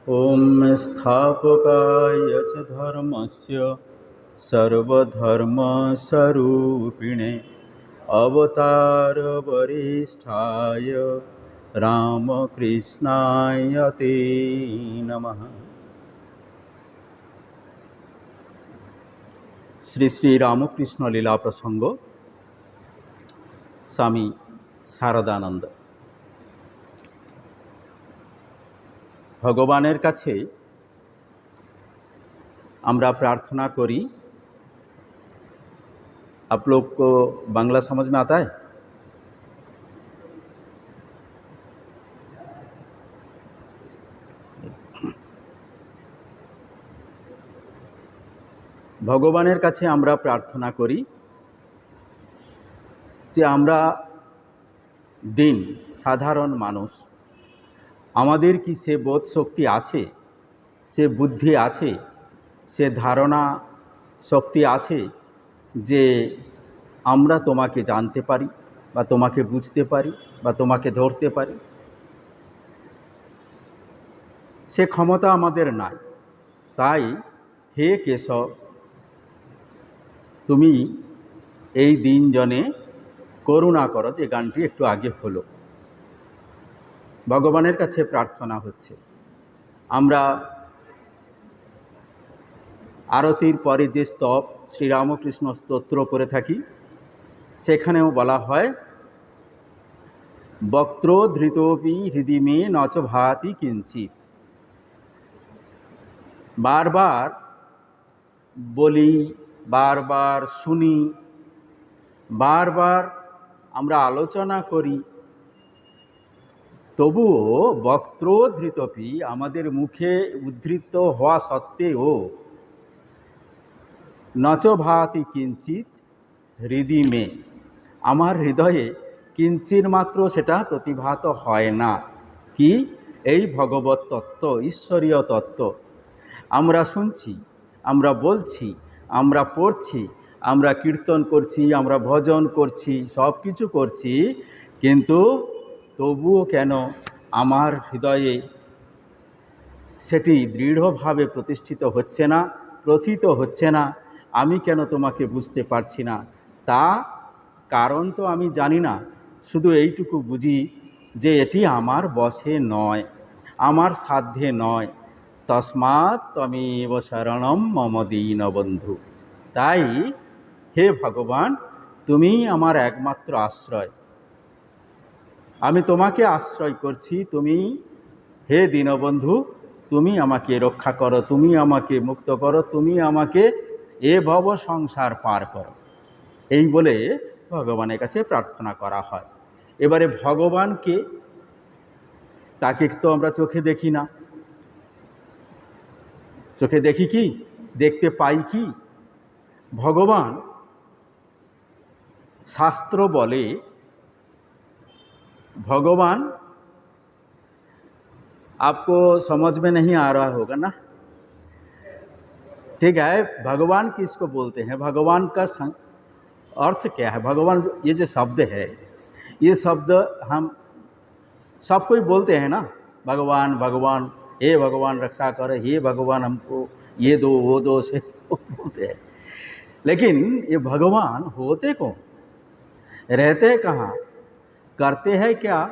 ॐ स्थापकाय च धर्मस्य सर्वधर्मस्वरूपिणे अवतारवरिष्ठाय रामकृष्णाय ते नमः। শ্রী শ্রী রামকৃষ্ণ লীলা প্রসঙ্গ স্বামী শারদানন্দ। ভগবানের কাছে আমরা प्रार्थना करी। आप लोग को बांग्ला समझ में आता है? ভগবানের কাছে আমরা प्रार्थना करी যে আমরা দিন সাধারণ মানুষ, আমাদের কি সে বোধ শক্তি আছে, সে বুদ্ধি আছে, সে ধারণা শক্তি আছে যে আমরা তোমাকে জানতে পারি বা তোমাকে বুঝতে পারি বা তোমাকে ধরতে পারি? সে ক্ষমতা আমাদের নাই। তাই হে কেশব, তুমি এই দিন জনে করুণা করো। যে গানটি একটু আগে হলো, ভগবানের কাছে প্রার্থনা হচ্ছে। আমরা আরতির পরে যে স্তব শ্রীরামকৃষ্ণ স্তোত্র করে থাকি, সেখানেও বলা হয় বক্ত্রধৃতোপি হৃদি মে নচ ভাতি কিঞ্চিত। বারবার বলি, বারবার শুনি, বারবার আমরা আলোচনা করি, তবুও বক্ত্রধৃতপি আমাদের মুখে উদ্ধৃত হওয়া সত্ত্বেও নচ ভাতি কিঞ্চিত হৃদি মে, আমার হৃদয়ে কিঞ্চির মাত্র সেটা প্রতিভাত হয় না। কি? এই ভগবত তত্ত্ব, ঈশ্বরীয় তত্ত্ব আমরা শুনছি, আমরা বলছি, আমরা পড়ছি, আমরা কীর্তন করছি, আমরা ভজন করছি, সব কিছু করছি, কিন্তু তবুও কেন আমার হৃদয়ে সেটি দৃঢ়ভাবে প্রতিষ্ঠিত হচ্ছে না, প্রথিত হচ্ছে না? আমি কেন তোমাকে বুঝতে পারছি না? তা কারণ তো আমি জানি না, শুধু এইটুকু বুঝি যে এটি আমার বশে নয়, আমার সাধ্যে নয়। তস্মাৎ ত্বমেব শরণম মম দীনবন্ধু। তাই হে ভগবান, তুমি আমার একমাত্র আশ্রয়। আমি তোমাকে আশ্রয় করছি। তুমি হে দীনবন্ধু, তুমি আমাকে রক্ষা করো, তুমি আমাকে মুক্ত করো, তুমি আমাকে এ ভব সংসার পার করো। এই বলে ভগবানের কাছে প্রার্থনা করা হয়। এবারে ভগবানকে, তাকে তো আমরা চোখে দেখি না। চোখে দেখি কি? দেখতে পাই কি? ভগবান, শাস্ত্র বলে भगवान, आपको समझ में नहीं आ रहा होगा ना? ठीक है, भगवान किसको बोलते हैं? भगवान का अर्थ क्या है? भगवान, ये जो शब्द है, ये शब्द हम सब कोई बोलते हैं ना, भगवान भगवान, हे भगवान रक्षा कर, हे भगवान हमको ये दो वो दो, से तो बोलते हैं। लेकिन ये भगवान होते कौन? रहते कहाँ? करते हैं क्या?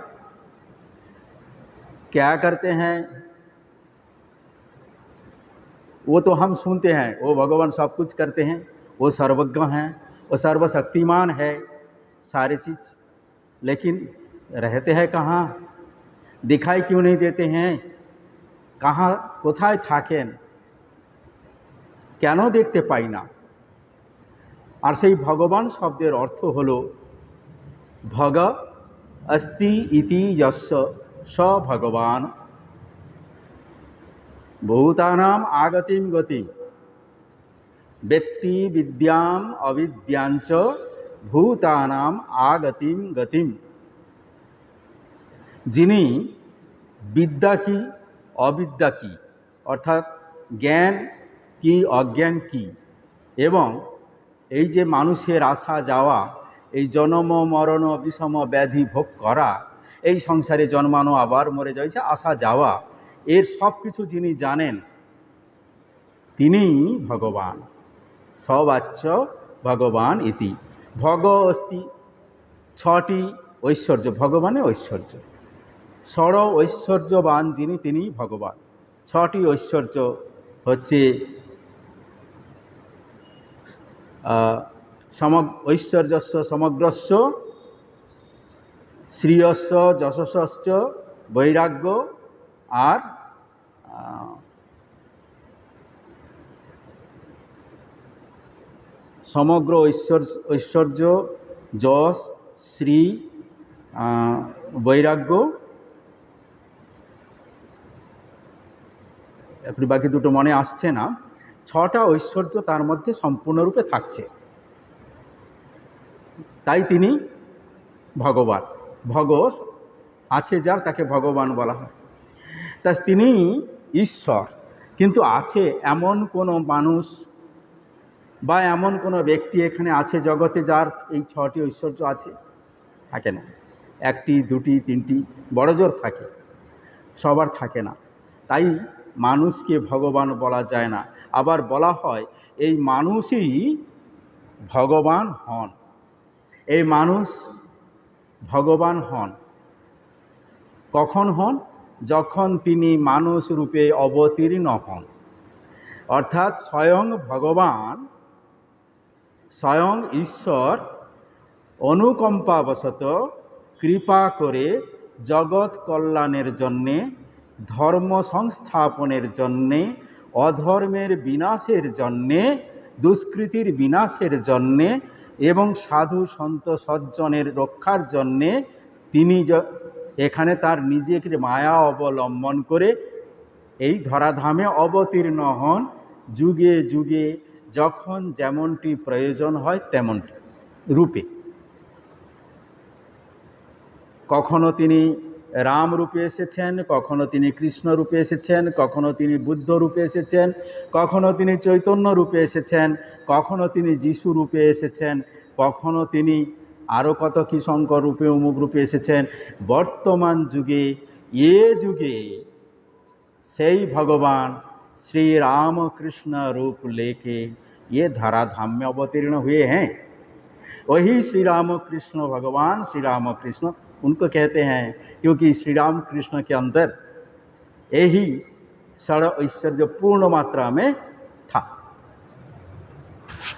क्या करते हैं वो तो हम सुनते हैं। वो भगवान सब कुछ करते हैं, वो सर्वज्ञ हैं, वो सर्वशक्तिमान है, सारी चीज़। लेकिन रहते हैं कहाँ? दिखाई क्यों नहीं देते हैं? कहाँ कोथाय थाकेन? কেন দেখতে পাই না? আর সেই ভগবান শব্দের অর্থ হলো ভগ अस्ति इति यस्य स भगवान भूतानाम आगतिम गतिम व्यक्ति विद्याम अविद्यांच भूतानाम आगतिम गतिम। যিনি বিদ্যা কি অবিদ্যা কি, অর্থাৎ জ্ঞান কি অজ্ঞান কি, এবং এই যে মানুষের আসা যাওয়া, এই জন্ম মরণ বিষম ব্যাধি ভোগ করা, এই সংসারে জন্মানো আবার মরে যাচ্ছে, আসা যাওয়া, এর সব কিছু যিনি জানেন তিনিই ভগবান। সবাচ্য ভগবান ইতি। ভগ অস্তি, ছটি ঐশ্বর্য, ভগবানের ঐশ্বর্য। ষড় ঐশ্বর্যবান যিনি তিনি ভগবান। ছটি ঐশ্বর্য হচ্ছে ঐশ্বর্যস্য সমগ্রস্য, শ্রিয়স্য যশস্য বৈরাগ্য, আর সমগ্র ঐশ্বর্য, যশ, শ্রী, বৈরাগ্য, একটু বাকি দুটো মনে আসছে না। ছটা ঐশ্বর্য তার মধ্যে সম্পূর্ণরূপে থাকছে, তাই তিনি ভগবান। ভগ আছে যার, তাকে ভগবান বলা হয়। তা তিনি ঈশ্বর। কিন্তু আছে এমন কোনো মানুষ বা এমন কোনো ব্যক্তি এখানে আছে জগতে যার এই ছটি ঐশ্বর্য আছে? থাকে না। একটি, দুটি, তিনটি, বড়জোর থাকে, সবার থাকে না। তাই মানুষকে ভগবান বলা যায় না। আবার বলা হয় এই মানুষই ভগবান হন। এই মানুষ ভগবান হন কখন হন? যখন তিনি মানুষ রূপে অবতীর্ণ হন। অর্থাৎ স্বয়ং ভগবান, স্বয়ং ঈশ্বর অনুকম্পাবশত কৃপা করে জগৎ কল্যাণের জন্যে, ধর্ম সংস্থাপনের জন্যে, অধর্মের বিনাশের জন্যে, দুষ্কৃতির বিনাশের জন্যে এবং সাধু সন্ত সজ্জনের রক্ষার জন্যে তিনি এখানে তার নিজেকে মায়া অবলম্বন করে এই ধরাধামে অবতীর্ণ হন। যুগে যুগে যখন যেমনটি প্রয়োজন হয় তেমনটি রূপে। কখনো তিনি রাম রূপে এসেছেন, কখনো তিনি কৃষ্ণ রূপে এসেছেন, কখনো তিনি বুদ্ধ রূপে এসেছেন, কখনো তিনি চৈতন্য রূপে এসেছেন, কখনো তিনি যিশু রূপে এসেছেন, কখনো তিনি আরও কত কি শঙ্কর রূপে অমুক রূপে এসেছেন। বর্তমান যুগে যুগে সেই भगवान श्री राम कृष्ण रूप लेके ये धराधाम में अवतीर्ण हुए हैं। वही श्री राम कृष्ण भगवान, श्री राम कृष्ण उनको कहते हैं, क्योंकि श्री राम कृष्ण के अंदर यही षड ऐश्वर्य पूर्ण मात्रा में था।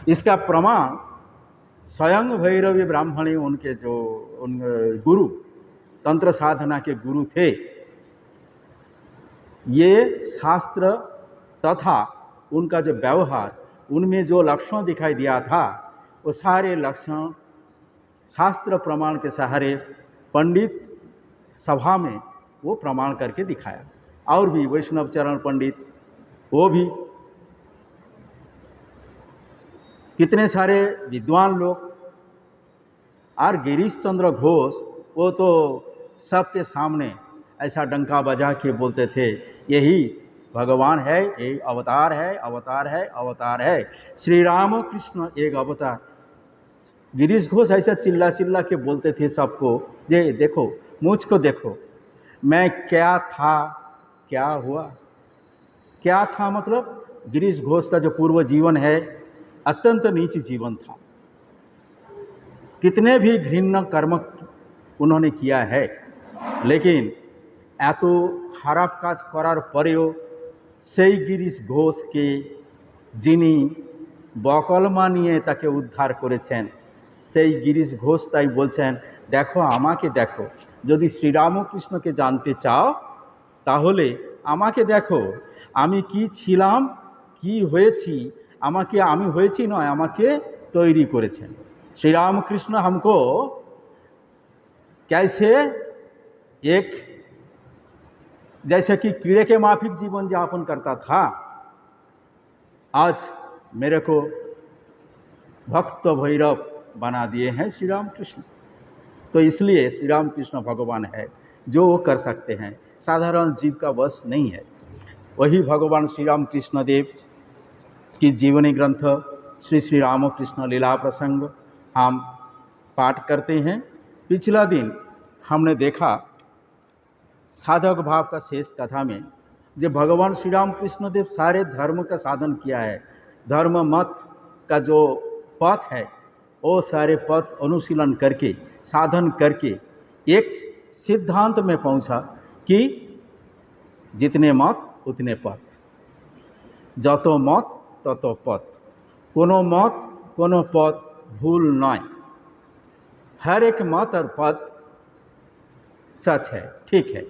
इसका प्रमाण स्वयं भैरवी ब्राह्मणी, उनके जो गुरु, तंत्र साधना के गुरु थे, ये शास्त्र तथा उनका जो व्यवहार, उनमें जो लक्षण दिखाई दिया था, वो सारे लक्षण शास्त्र प्रमाण के सहारे पंडित सभा में वो प्रमाण करके दिखाया। और भी वैष्णव चरण पंडित, वो भी कितने सारे विद्वान लोग, और गिरीश चंद्र घोष वो तो सबके सामने ऐसा डंका बजा के बोलते थे यही भगवान है, यही अवतार है, अवतार है, अवतार है। श्री राम कृष्ण एक अवतार। गिरीश घोष ऐसा चिल्ला चिल्ला के बोलते थे सबको, ये देखो मुझको देखो, मैं क्या था क्या हुआ। क्या था मतलब गिरीश घोष का जो पूर्व जीवन है अत्यंत नीच जीवन था। कितने भी घृण्य कर्म उन्होंने किया है, लेकिन এত খারাপ কাজ করার পরেও সেই গিরিশ ঘোষকে যিনি বকলমা নিয়ে তাকে উদ্ধার করেছেন, সেই গিরিশ ঘোষ তাই বলছেন, দেখো আমাকে দেখো, যদি শ্রীরামকৃষ্ণকে জানতে চাও তাহলে আমাকে দেখো, আমি কি ছিলাম, কি হয়েছি, আমাকে আমি হয়েছি নয়, আমাকে তৈরি করেছেন। শ্রীরামকৃষ্ণ हमको कैसे एक जैसे कि कीड़े के माफिक जीवन यापन करता था, आज मेरे को भक्त भैरव बना दिए हैं श्री राम कृष्ण। तो इसलिए श्री राम कृष्ण भगवान है, जो वो कर सकते हैं, साधारण जीव का वश नहीं है। वही भगवान श्री राम कृष्ण देव की जीवनी ग्रंथ श्री श्री रामकृष्ण लीला प्रसंग हम पाठ करते हैं। पिछला दिन हमने देखा साधक भाव का शेष कथा में जो भगवान श्री राम कृष्ण देव सारे धर्म का साधन किया है, धर्म मत का जो पथ है वो सारे पथ अनुशीलन करके साधन करके एक सिद्धांत में पहुंचा कि जितने मत उतने पथ, যত मत तत पथ, कोनो मत कोनो पथ भूल नय, हर एक मत और पथ सच है, ठीक है।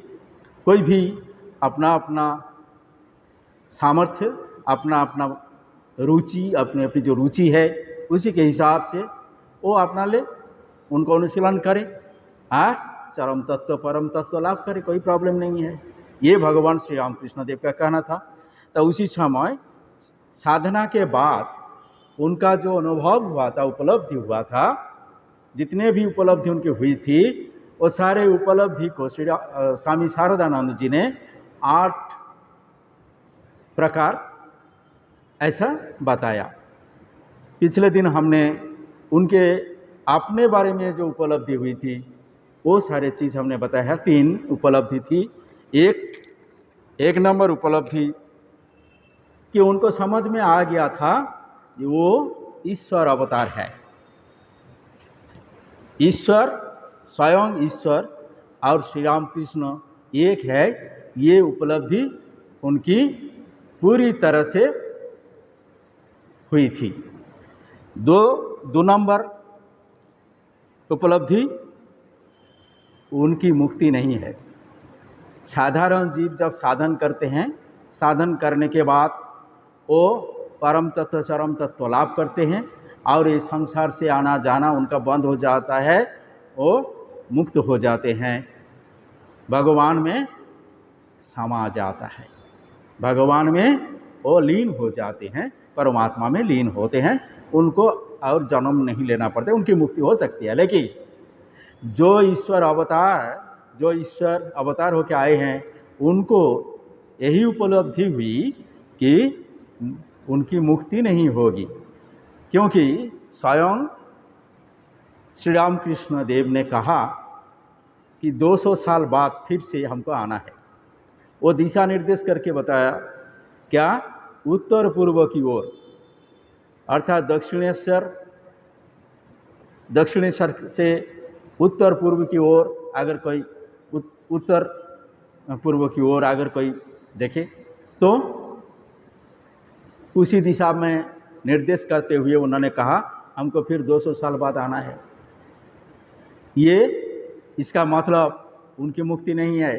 कोई भी अपना अपना सामर्थ्य, अपना अपना रुचि, अपनी अपनी जो रुचि है उसी के हिसाब से वो अपना ले, उनको अनुशीलन करे और चरम तत्व परम तत्व लाभ करे, कोई प्रॉब्लम नहीं है। ये भगवान श्री राम कृष्ण देव का कहना था। तो उसी समय साधना के बाद उनका जो अनुभव हुआ था, उपलब्धि हुआ था, जितने भी उपलब्धि उनकी हुई थी वो सारे उपलब्धि को स्वामी शारदानंद जी ने 8 प्रकार ऐसा बताया। पिछले दिन हमने उनके अपने बारे में जो उपलब्धि हुई थी वो सारे चीज़ हमने बताया। 3 उपलब्धि थी। एक नंबर उपलब्धि कि उनको समझ में आ गया था कि वो ईश्वर अवतार है, ईश्वर स्वयं ईश्वर और श्री राम कृष्ण एक है। ये उपलब्धि उनकी पूरी तरह से हुई थी। दो नंबर उपलब्धि उनकी मुक्ति नहीं है। साधारण जीव जब साधन करते हैं, साधन करने के बाद वो परम तत्व चरम तत्व लाभ करते हैं और इस संसार से आना जाना उनका बंद हो जाता है, वो मुक्त हो जाते हैं, भगवान में समा जाता है, भगवान में वो लीन हो जाते हैं, परमात्मा में लीन होते हैं, उनको और जन्म नहीं लेना पड़ता, उनकी मुक्ति हो सकती है। लेकिन जो ईश्वर अवतार होकर आए हैं उनको यही उपलब्धि हुई कि उनकी मुक्ति नहीं होगी, क्योंकि स्वयं श्री राम कृष्ण देव ने कहा कि 200 साल बाद फिर से हमको आना है। वो दिशा निर्देश करके बताया, क्या? उत्तर पूर्व की ओर, अर्थात दक्षिणेश्वर से उत्तर पूर्व की ओर अगर कोई उत्तर पूर्व की ओर अगर कोई देखे तो उसी दिशा में निर्देश करते हुए उन्होंने कहा हमको फिर 200 साल बाद आना है। ये इसका मतलब उनकी मुक्ति नहीं है,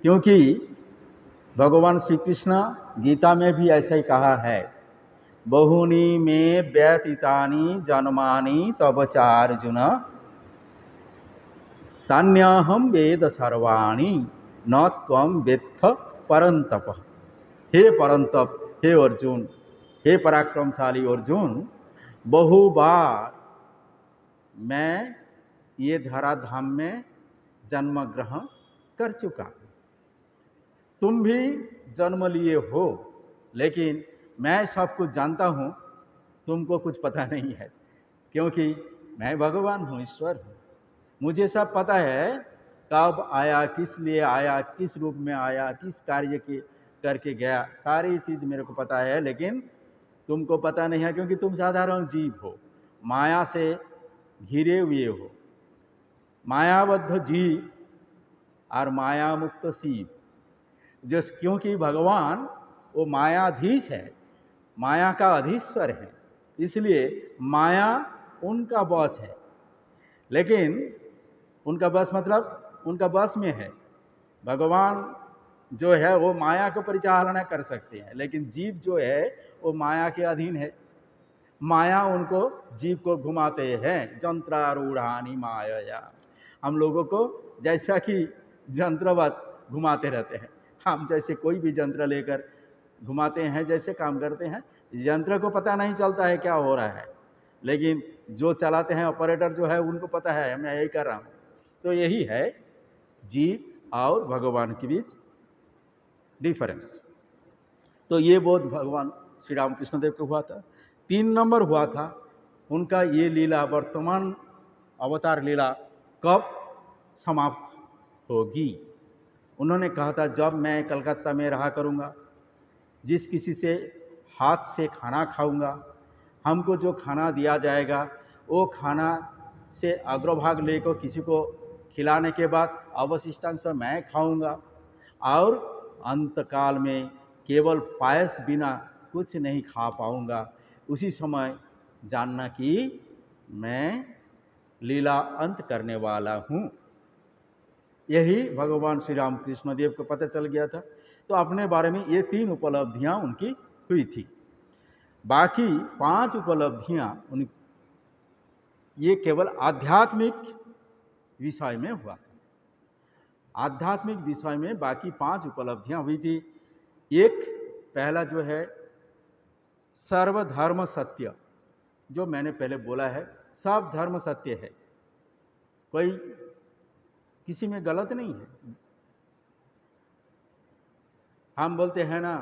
क्योंकि भगवान श्री कृष्ण गीता में भी ऐसा ही कहा है, बहुनी में व्यतीतानि जन्मानि तब चार्जुन तान्याहम वेद सर्वाणि न त्वं वेत्थ परंतप। हे परंतप, हे अर्जुन, हे पराक्रमशाली अर्जुन, बहु बार मैं ये धराधाम में जन्म ग्रहण कर चुका हूँ, तुम भी जन्म लिए हो, लेकिन मैं सब कुछ जानता हूँ, तुमको कुछ पता नहीं है, क्योंकि मैं भगवान हूँ, ईश्वर हूँ, मुझे सब पता है, कब आया, किस लिए आया, किस रूप में आया, किस कार्य के करके गया, सारी चीज़ मेरे को पता है, लेकिन तुमको पता नहीं है, क्योंकि तुम साधारण जीव हो, माया से घिरे हुए हो, मायाबद्ध जीव और माया मुक्त शिव। जो क्योंकि भगवान वो मायाधीश है, माया का अधीश्वर है, इसलिए माया उनका बस है, लेकिन उनका बस मतलब उनका बस में है। भगवान जो है वो माया को परिचालना कर सकते हैं, लेकिन जीव जो है वो माया के अधीन है, माया उनको जीव को घुमाते हैं, जंत्रारूढ़ानि माया। हम लोगों को जैसा कि जंत्रवत घुमाते रहते हैं, हम जैसे कोई भी यंत्र लेकर घुमाते हैं, जैसे काम करते हैं, यंत्र को पता नहीं चलता है क्या हो रहा है, लेकिन जो चलाते हैं ऑपरेटर जो है उनको पता है मैं यही कर रहा हूँ। तो यही है जीव और भगवान के बीच डिफरेंस। तो ये बोध भगवान श्री राम कृष्ण देव को हुआ था। 3 नंबर हुआ था उनका ये लीला, वर्तमान अवतार लीला कब समाप्त होगी, उन्होंने कहा था जब मैं कलकत्ता में रहा करूँगा, जिस किसी से हाथ से खाना खाऊंगा, हमको जो खाना दिया जाएगा वो खाना से अग्रभाग लेकर किसी को खिलाने के बाद अवशिष्टांश मैं खाऊंगा, और अंतकाल में केवल पायस बिना कुछ नहीं खा पाऊंगा। उसी समय जानना कि मैं लीला अंत करने वाला हूँ। यही भगवान श्री राम कृष्ण देव को पता चल गया था। तो अपने बारे में ये 3 उपलब्धियां उनकी हुई थी। बाकी 5 उपलब्धियां उन ये केवल आध्यात्मिक विषय में हुआ था। आध्यात्मिक विषय में बाकी 5 उपलब्धियां हुई थी। एक पहला जो है सर्वधर्म सत्य, जो मैंने पहले बोला है, सब धर्म सत्य है, कोई किसी में गलत नहीं है। हम बोलते हैं ना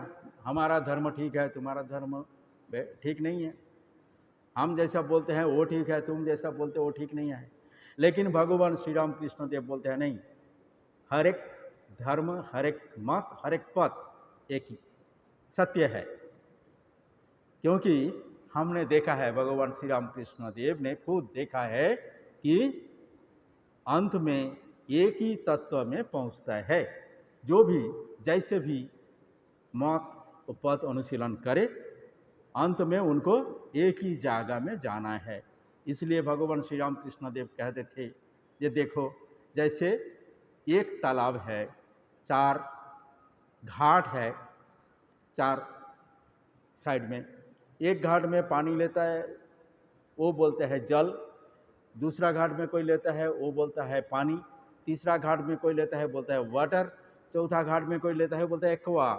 हमारा धर्म ठीक है, तुम्हारा धर्म ठीक नहीं है, हम जैसा बोलते हैं वो ठीक है, तुम जैसा बोलते हो वो ठीक नहीं है। लेकिन भगवान श्री राम कृष्ण देव बोलते हैं नहीं, हर एक धर्म, हर एक मत, हर एक पथ एक ही सत्य है। क्योंकि हमने देखा है, भगवान श्री राम कृष्ण देव ने खुद देखा है कि अंत में एक ही तत्व में पहुंचता है। जो भी जैसे भी मत पथ अनुशीलन करे, अंत में उनको एक ही जगह में जाना है। इसलिए भगवान श्री राम कृष्ण देव कहते थे, ये देखो जैसे एक तालाब है, 4 घाट है, 4 साइड में, एक घाट में पानी लेता है वो बोलते हैं जल, दूसरा घाट में कोई लेता है वो बोलता है पानी, तीसरा घाट में कोई लेता है बोलता है वाटर, चौथा घाट में कोई लेता है बोलता है एक्वा।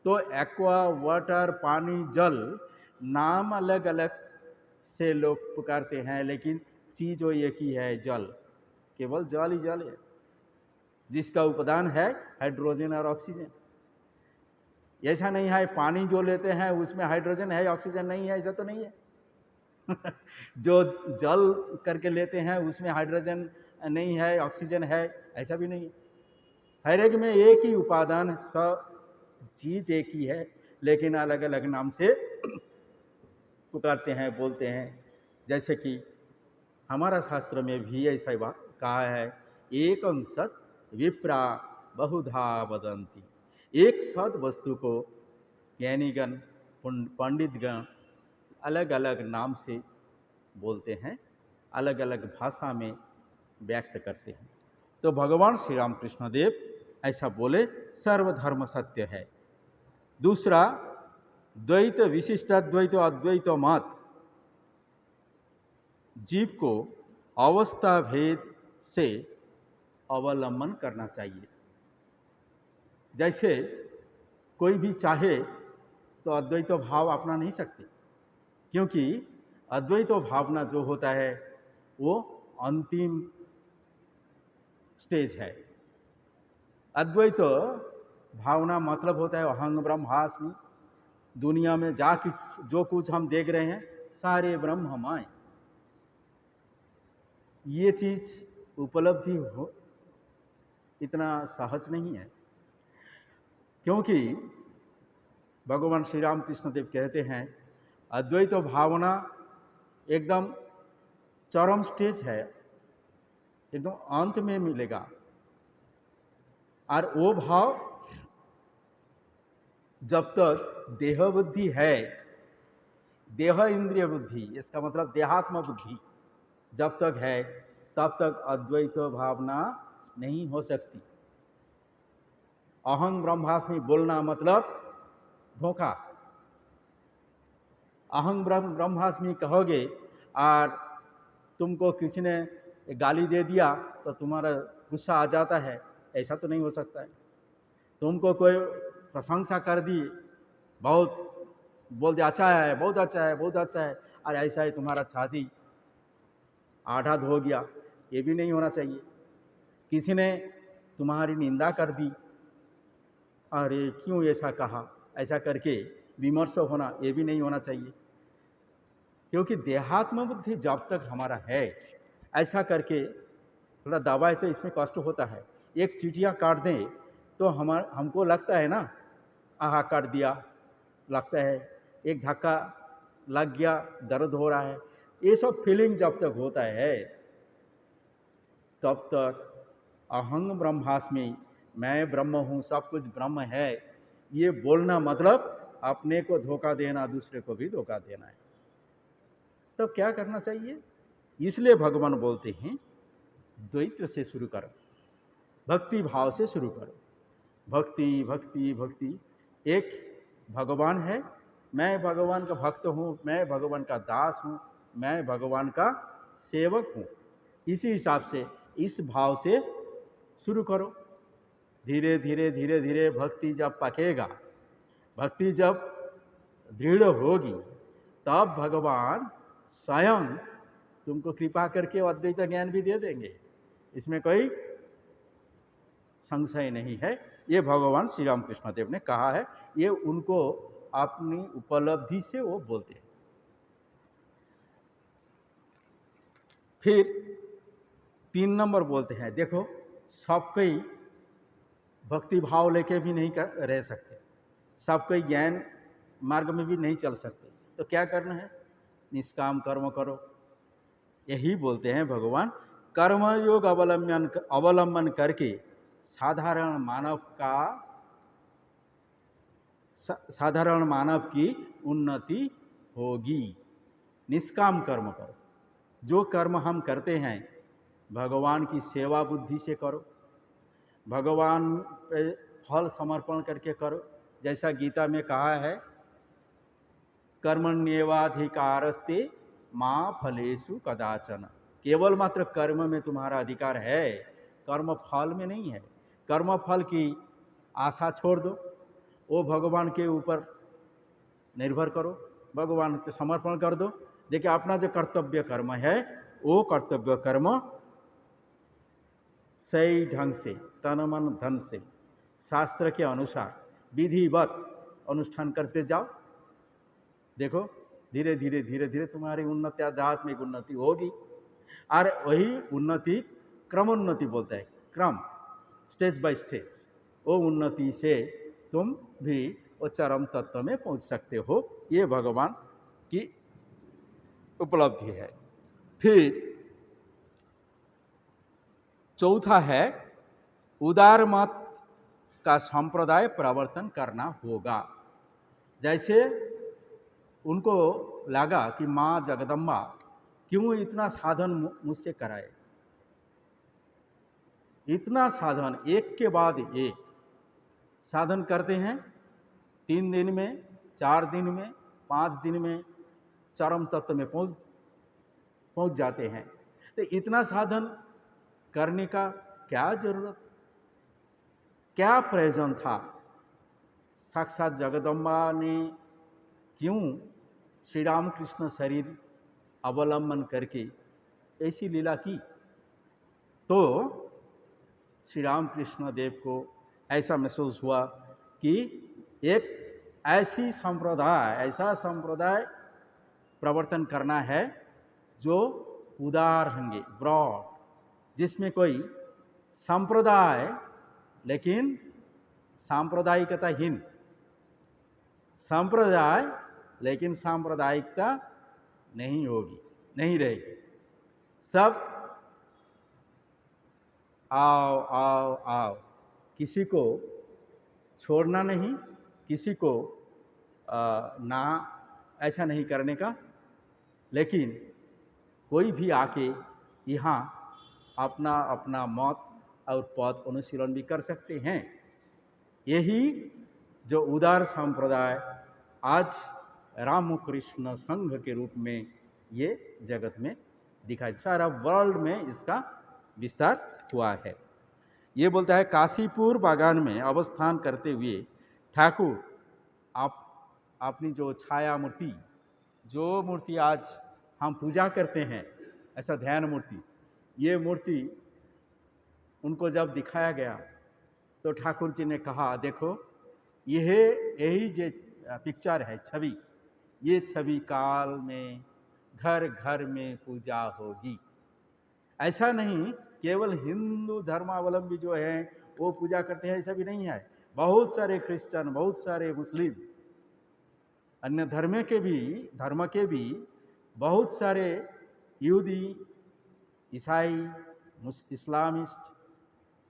तो एक्वा, वाटर, पानी, जल नाम अलग अलग से लोग पुकारते हैं, लेकिन चीज वो एक ही है, जल। केवल जल ही जल है, जिसका उपादान है हाइड्रोजन और ऑक्सीजन। ऐसा नहीं है पानी जो लेते हैं उसमें हाइड्रोजन है ऑक्सीजन नहीं है, ऐसा तो नहीं है। जो जल करके लेते हैं उसमें हाइड्रोजन नहीं है ऑक्सीजन है, ऐसा भी नहीं है। हर एक में एक ही उपादान, सब चीज एक ही है, लेकिन अलग अलग नाम से पुकारते हैं, बोलते हैं। जैसे कि हमारा शास्त्र में भी ऐसा कहा है, एकं सत् विप्रा बहुधा वदन्ति। एक सद वस्तु को ज्ञानीगण, पंडितगण अलग अलग नाम से बोलते हैं, अलग अलग भाषा में व्यक्त करते हैं। तो भगवान श्री राम कृष्ण देव ऐसा बोले, सर्वधर्म सत्य है। दूसरा, द्वैत विशिष्ट द्वैत अद्वैत मत जीव को अवस्था भेद से अवलंबन करना चाहिए। जैसे कोई भी चाहे तो अद्वैत भाव अपना नहीं सकते, क्योंकि अद्वैत भावना जो होता है वो अंतिम स्टेज है। अद्वैत भावना मतलब होता है अहं ब्रह्मास्मि, दुनिया में जो कुछ हम देख रहे हैं सारे ब्रह्ममय। ये चीज उपलब्धि हो इतना सहज नहीं है, क्योंकि भगवान श्री राम कृष्ण देव कहते हैं अद्वैत भावना एकदम चरम स्टेज है, एकदम अंत में मिलेगा। और वो भाव जब तक देह बुद्धि है, देह इंद्रिय बुद्धि, इसका मतलब देहात्म बुद्धि जब तक है, तब तक अद्वैत भावना नहीं हो सकती। अहं ब्रह्मास्मि बोलना मतलब धोखा। अहं ब्रह्मास्मि कहोगे और तुमको किसी ने गाली दे दिया तो तुम्हारा गुस्सा आ जाता है, ऐसा तो नहीं हो सकता है। तुमको कोई प्रशंसा कर दी, बहुत बोल दिया अच्छा है, बहुत अच्छा है, बहुत अच्छा है, और ऐसा ही तुम्हारा छाती आधा हो गया, ये भी नहीं होना चाहिए। किसी ने तुम्हारी निंदा कर दी, अरे क्यों ऐसा कहा, ऐसा करके विमर्श होना, ये भी नहीं होना चाहिए। क्योंकि देहात्म बुद्धि जब तक हमारा है, ऐसा करके थोड़ा दबाए तो इसमें कष्ट होता है, एक चींटियाँ काट दें तो हमको लगता है ना, आहा काट दिया, लगता है, एक धक्का लग गया, दर्द हो रहा है। ये सब फीलिंग जब तक होता है तब तक अहं ब्रह्मास्मि, मैं ब्रह्म हूँ, सब कुछ ब्रह्म है, ये बोलना मतलब अपने को धोखा देना, दूसरे को भी धोखा देना है। तब क्या करना चाहिए? इसलिए भगवान बोलते हैं द्वैत से शुरू करो, भक्ति भाव से शुरू करो। भक्ति भक्ति भक्ति, एक भगवान है, मैं भगवान का भक्त हूँ, मैं भगवान का दास हूँ, मैं भगवान का सेवक हूँ। इसी हिसाब से इस भाव से शुरू करो। धीरे धीरे धीरे धीरे भक्ति जब पकेगा, भक्ति जब दृढ़ होगी, तब भगवान स्वयं तुमको कृपा करके अद्वैत ज्ञान भी दे देंगे, इसमें कोई संशय नहीं है। ये भगवान श्री राम कृष्ण देव ने कहा है, ये उनको अपनी उपलब्धि से वो बोलते हैं। फिर 3 नंबर बोलते हैं, देखो सब कोई भक्ति भाव लेके भी नहीं रह सकते, सब कोई ज्ञान मार्ग में भी नहीं चल सकते, तो क्या करना है? निष्काम कर्म करो। यही बोलते हैं भगवान, कर्मयोग अवलंबन करके साधारण मानव की उन्नति होगी। निष्काम कर्म करो, जो कर्म हम करते हैं भगवान की सेवा बुद्धि से करो, भगवान पे फल समर्पण करके करो। जैसा गीता में कहा है, कर्मण्येवाधिकारस्ते मां फलेषु कदाचन, केवल मात्र कर्म में तुम्हारा अधिकार है, कर्म फल में नहीं है। कर्म फल की आशा छोड़ दो, वो भगवान के ऊपर निर्भर करो, भगवान को समर्पण कर दो। देखिए, अपना जो कर्तव्य कर्म है, वो कर्तव्य कर्म सही ढंग से, तन मन धन से, शास्त्र के अनुसार विधिवत अनुष्ठान करते जाओ। देखो धीरे धीरे धीरे धीरे तुम्हारी उन्नति, आध्यात्मिक उन्नति होगी। और वही उन्नति क्रमोन्नति बोलते हैं, क्रम, स्टेज बाय स्टेज, वो उन्नति से तुम भी वो चरम तत्व में पहुंच सकते हो। ये भगवान की उपलब्धि है। फिर चौथा है, उदार मत का संप्रदाय प्रवर्तन करना होगा। जैसे उनको लगा कि माँ जगदम्बा क्यों इतना साधन मुझसे कराए, इतना साधन एक के बाद एक साधन करते हैं, 3 दिन में, 4 दिन में, 5 दिन में चरम तत्व में पहुंच जाते हैं। तो इतना साधन करने का क्या जरूरत, क्या प्रयोजन था? साक्षात जगदम्बा ने क्यों श्री राम कृष्ण शरीर अवलंबन करके ऐसी लीला की? तो श्री राम कृष्ण देव को ऐसा महसूस हुआ कि एक ऐसा संप्रदाय प्रवर्तन करना है जो उदार होंगे, ब्रॉड, जिसमें कोई संप्रदाय लेकिन सांप्रदायिकताहीन, संप्रदाय लेकिन सांप्रदायिकता नहीं होगी, नहीं रहेगी। सब आओ आओ आओ, किसी को छोड़ना नहीं, किसी को ना ऐसा नहीं करने का, लेकिन कोई भी आके यहाँ अपना अपना मत और पद अनुशीलन भी कर सकते हैं। यही जो उदार संप्रदाय आज रामकृष्ण संघ के रूप में ये जगत में दिखाई, सारा वर्ल्ड में इसका विस्तार हुआ है। ये बोलता है, काशीपुर बागान में अवस्थान करते हुए ठाकुर अपनी जो छाया मूर्ति, जो मूर्ति आज हम पूजा करते हैं, ऐसा ध्यान मूर्ति, ये मूर्ति उनको जब दिखाया गया तो ठाकुर जी ने कहा, देखो यही जो पिक्चर है, छवि, ये छवि काल में घर घर में पूजा होगी। ऐसा नहीं केवल हिंदू धर्मावलंबी जो हैं वो पूजा करते हैं, ऐसा भी नहीं है। बहुत सारे क्रिश्चियन, बहुत सारे मुस्लिम, अन्य धर्म के भी बहुत सारे यहूदी, ईसाई, इस्लामिस्ट,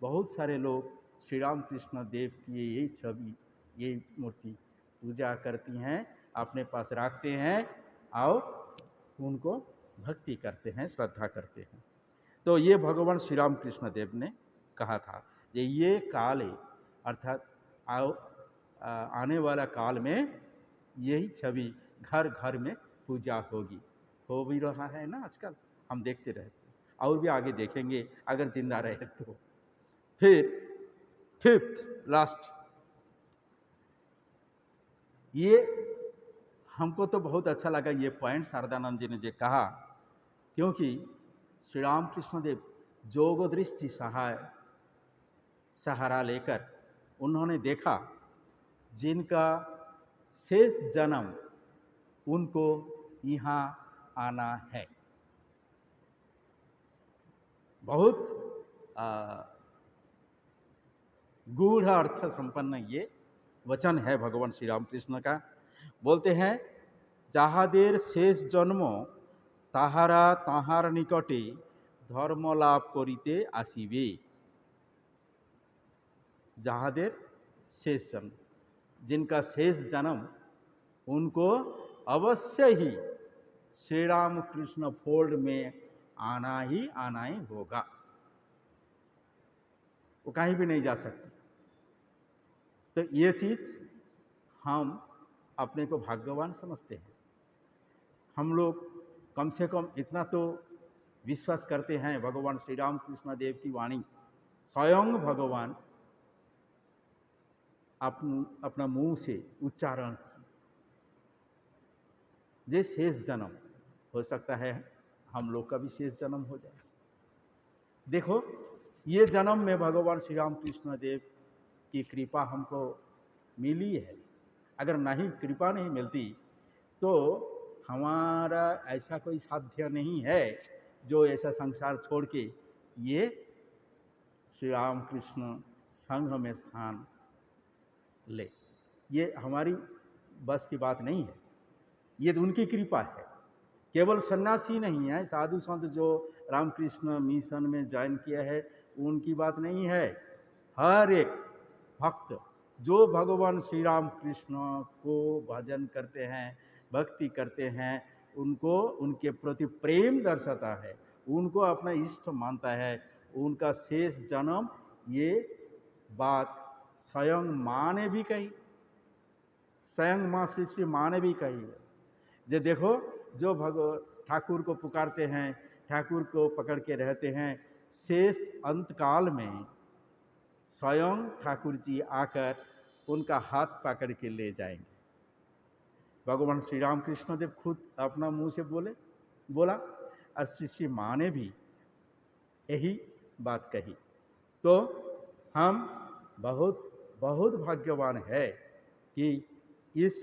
बहुत सारे लोग श्री राम कृष्ण देव की यही छवि, ये मूर्ति पूजा करती हैं, अपने पास रखते हैं और उनको भक्ति करते हैं, श्रद्धा करते हैं। तो ये भगवान श्री राम कृष्ण देव ने कहा था कि ये काल है, अर्थात आने वाला काल में यही छवि घर घर में पूजा होगी। हो भी रहा है ना, आजकल हम देखते रहते हैं, और भी आगे देखेंगे अगर जिंदा रहे तो। फिर फिफ्थ लास्ट, ये हमको तो बहुत अच्छा लगा ये पॉइंट शारदानंद जी ने जो कहा, क्योंकि श्री राम कृष्ण देव जोग दृष्टि सहारा लेकर उन्होंने देखा जिनका शेष जन्म उनको यहाँ आना है। बहुत गूढ़ अर्थ संपन्न ये वचन है भगवान श्री रामकृष्ण का। बोलते हैं, যাহাদের शेष जन्म তাহারা তাহার निकटे धर्म लाभ करिते आसिबे। जहादेर शेष जन्म, जिनका शेष जन्म, उनको अवश्य ही श्री राम कृष्ण फोल्ड में आना ही होगा, वो कहीं भी नहीं जा सकते। तो ये चीज हम अपने को भाग्यवान समझते हैं। हम लोग कम से कम इतना तो विश्वास करते हैं, भगवान श्री राम कृष्ण देव की वाणी स्वयं भगवान अपना मुंह से उच्चारण की, जे शेष जन्म हो सकता है हम लोग का भी शेष जन्म हो जाए। देखो, ये जन्म में भगवान श्री राम कृष्ण देव की कृपा हमको मिली है। अगर नहीं, कृपा नहीं मिलती तो हमारा ऐसा कोई साध्य नहीं है जो ऐसा संसार छोड़ के ये श्री राम कृष्ण संघ में स्थान ले। ये हमारी बस की बात नहीं है, ये तो उनकी कृपा है। केवल सन्यासी नहीं है, साधु संत जो रामकृष्ण मिशन में ज्वाइन किया है उनकी बात नहीं है। हर एक भक्त जो भगवान श्री राम कृष्ण को भजन करते हैं, भक्ति करते हैं, उनको उनके प्रति प्रेम दर्शाता है, उनको अपना इष्ट मानता है, उनका शेष जन्म, ये बात स्वयं माँ ने भी कही, स्वयं माँ श्री श्री माँ ने भी कही है। जो देखो, जो ठाकुर को पुकारते हैं, ठाकुर को पकड़ के रहते हैं, शेष अंतकाल में स्वयं ठाकुर जी आकर उनका हाथ पकड़ के ले जाएंगे। भगवान श्री राम कृष्ण देव खुद अपना मुंह से बोला और श्री श्री माँ ने भी यही बात कही। तो हम बहुत बहुत भाग्यवान है कि इस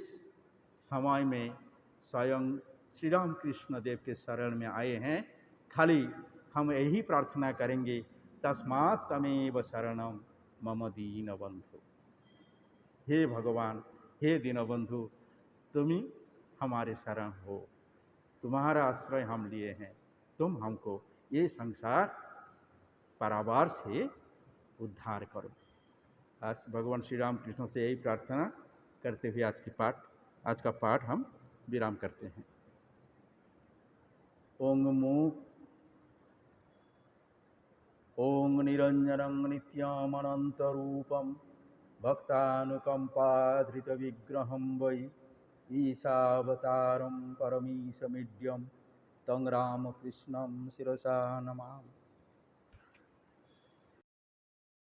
समय में स्वयं श्री राम कृष्ण देव के शरण में आए हैं। खाली हम यही प्रार्थना करेंगे, तस्मात् तमेव शरणम मम दीनबंधु। हे भगवान, हे दीनबंधु, तुम ही हमारे शरण हो, तुम्हारा आश्रय हम लिए हैं, तुम हमको ये संसार परावार से उद्धार करो। आज भगवान श्री राम कृष्ण से यही प्रार्थना करते हुए आज का पाठ हम विराम करते हैं। ओं निरंजनं नित्यमनन्तरूपं भक्तानुकंपाधृतविग्रहं वै ईशावतारं परमीशमीड्यं तं रामकृष्णं शिरसा नमामि।